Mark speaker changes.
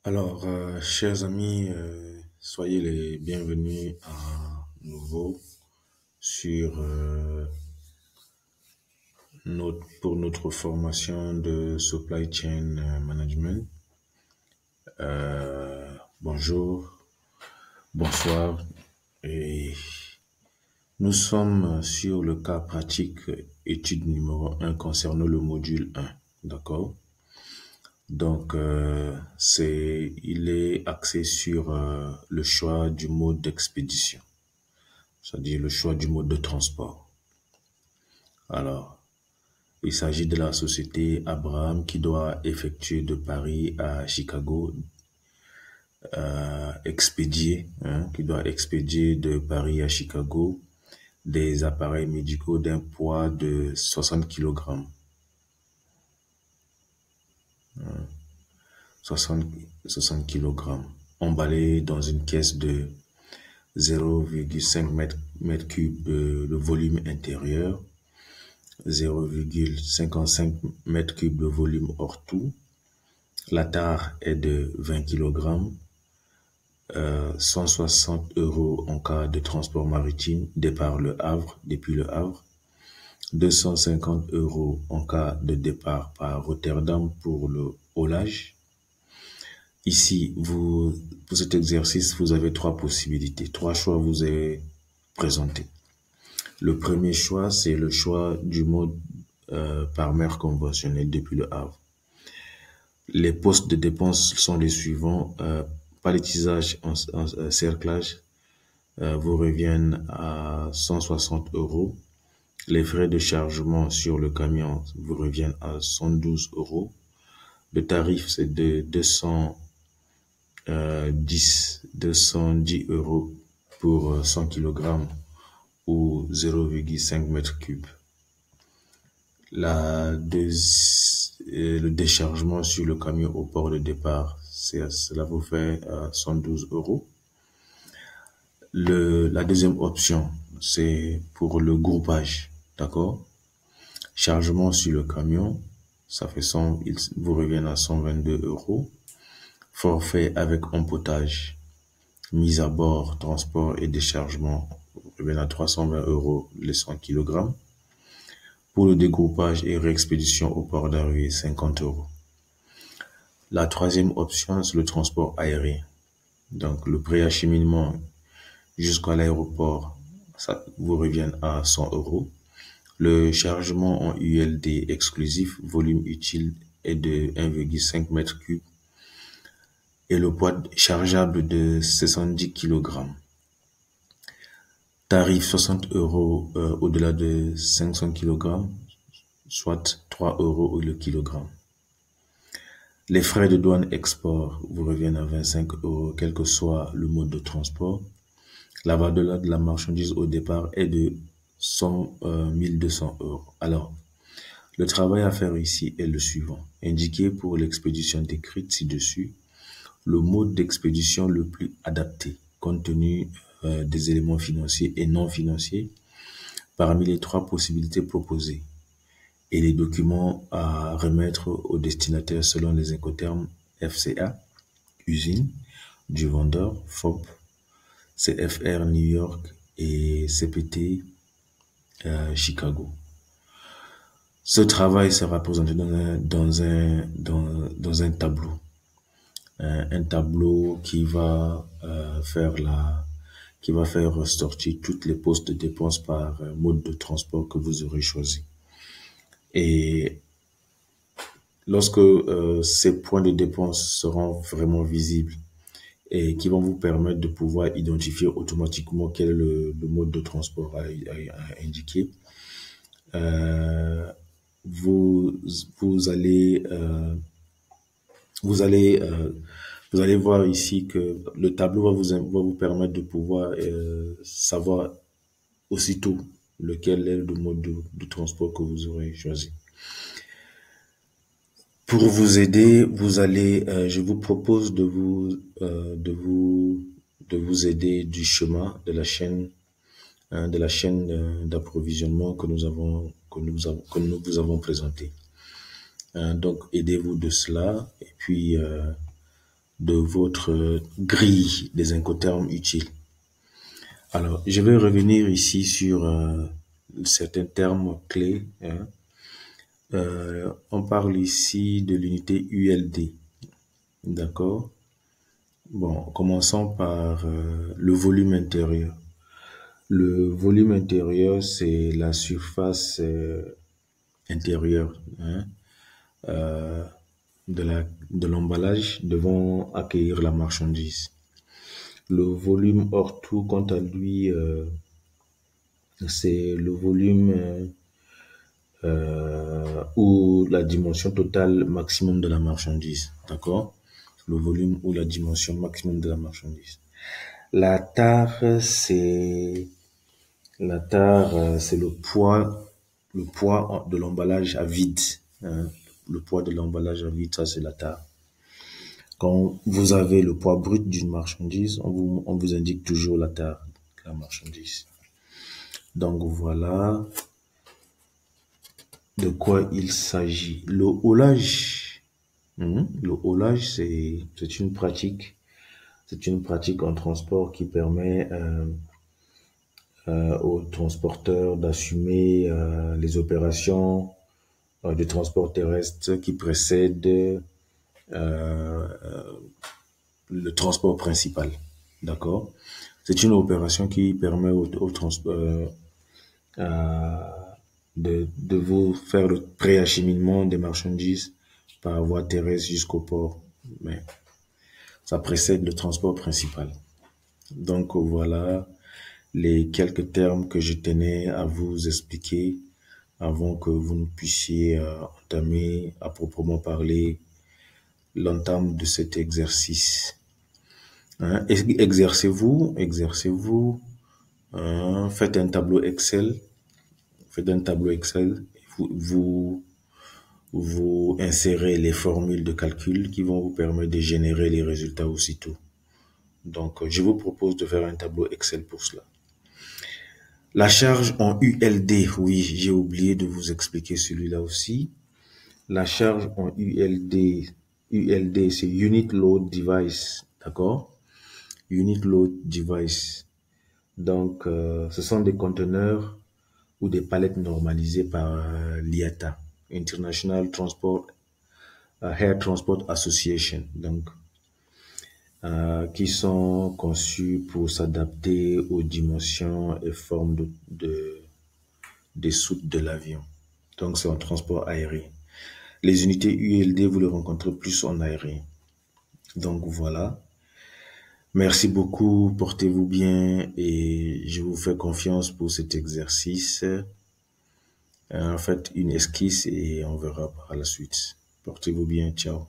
Speaker 1: Alors, chers amis, soyez les bienvenus à nouveau sur pour notre formation de Supply Chain Management. Bonjour, bonsoir, et nous sommes sur le cas pratique étude numéro 1 concernant le module 1, d'accord? Donc, il est axé sur le choix du mode d'expédition, c'est-à-dire le choix du mode de transport. Alors, il s'agit de la société Abraham qui doit effectuer de Paris à Chicago, qui doit expédier de Paris à Chicago des appareils médicaux d'un poids de 60 kg. 60 kg, emballés dans une caisse de 0,5 mètres cubes de volume intérieur, 0,55 mètres cubes de volume hors tout. La tare est de 20 kg, 160 € en cas de transport maritime depuis le Havre, 250 € en cas de départ par Rotterdam pour le haulage. Ici, pour cet exercice, vous avez trois possibilités. Trois choix vous est présenté. Le premier choix, c'est le choix du mode par mer conventionnel depuis le Havre. Les postes de dépenses sont les suivants. Palettisage en cerclage vous reviennent à 160 €. Les frais de chargement sur le camion vous reviennent à 112 €. Le tarif, c'est de 210 € pour 100 kg ou 0,5 mètres cubes. Le déchargement sur le camion au port de départ, cela vous fait 112 €. La deuxième option, c'est pour le groupage, d'accord? Chargement sur le camion, ça fait il vous revient à 122 €. Forfait avec empotage, mise à bord, transport et déchargement, revient à 320 € les 100 kg. Pour le dégroupage et réexpédition au port d'arrivée, 50 €. La troisième option, c'est le transport aérien. Donc, le préacheminement jusqu'à l'aéroport, ça vous revient à 100 €. Le chargement en ULD exclusif, volume utile, est de 1,5 mètres cubes et le poids chargeable de 70 kg. Tarif 60 € au-delà de 500 kg, soit 3 € le kilogramme. Les frais de douane export vous reviennent à 25 €, quel que soit le mode de transport. La valeur de la marchandise au départ est de 1200 €. Alors, le travail à faire ici est le suivant. Indiquer pour l'expédition décrite ci-dessus le mode d'expédition le plus adapté, compte tenu des éléments financiers et non financiers parmi les trois possibilités proposées, et les documents à remettre au destinataire selon les incoterms FCA, usine, du vendeur, FOB, CFR New York et CPT Chicago. Ce travail sera présenté dans un tableau. Un tableau qui va faire ressortir toutes les postes de dépenses par mode de transport que vous aurez choisi. Et lorsque ces points de dépenses seront vraiment visibles et qui vont vous permettre de pouvoir identifier automatiquement quel est le mode de transport à indiquer, vous allez voir ici que le tableau va vous permettre de pouvoir savoir aussitôt lequel est le mode de transport que vous aurez choisi. Pour vous aider, je vous propose de vous aider du schéma de la chaîne d'approvisionnement que nous vous avons présenté. Donc, aidez-vous de cela et puis de votre grille des incoterms utiles. Alors, je vais revenir ici sur certains termes clés, hein. On parle ici de l'unité ULD, d'accord? Bon, commençons par le volume intérieur. Le volume intérieur, c'est la surface intérieure, hein, euh, de l'emballage devant accueillir la marchandise. Le volume hors tout, quant à lui, c'est le volume ou la dimension totale maximum de la marchandise, d'accord? Le volume ou la dimension maximum de la marchandise. La tare, c'est le poids de l'emballage à vide, hein. Le poids de l'emballage à vide, ça c'est la tare. Quand vous avez le poids brut d'une marchandise, on vous indique toujours la tare de la marchandise. Donc voilà de quoi il s'agit. Le haulage, c'est une pratique. C'est une pratique en transport qui permet aux transporteurs d'assumer les opérations de transport terrestre qui précèdent le transport principal. D'accord? C'est une opération qui permet au transport de vous faire le préacheminement des marchandises par voie terrestre jusqu'au port. Mais ça précède le transport principal. Donc voilà les quelques termes que je tenais à vous expliquer avant que vous ne puissiez entamer à proprement parler l'entame de cet exercice. Hein, exercez-vous, hein, faites un tableau Excel, vous insérez les formules de calcul qui vont vous permettre de générer les résultats aussitôt. Donc, je vous propose de faire un tableau Excel pour cela. La charge en ULD, oui, j'ai oublié de vous expliquer celui-là aussi. La charge en ULD, c'est Unit Load Device, d'accord? Unit Load Device. Donc, ce sont des conteneurs ou des palettes normalisées par l'IATA, International Transport Air Transport Association, donc qui sont conçus pour s'adapter aux dimensions et formes des soutes de l'avion. Donc c'est en transport aérien. Les unités ULD, vous les rencontrez plus en aérien. Donc voilà. Merci beaucoup, portez-vous bien et je vous fais confiance pour cet exercice. En fait, une esquisse et on verra par la suite. Portez-vous bien, ciao.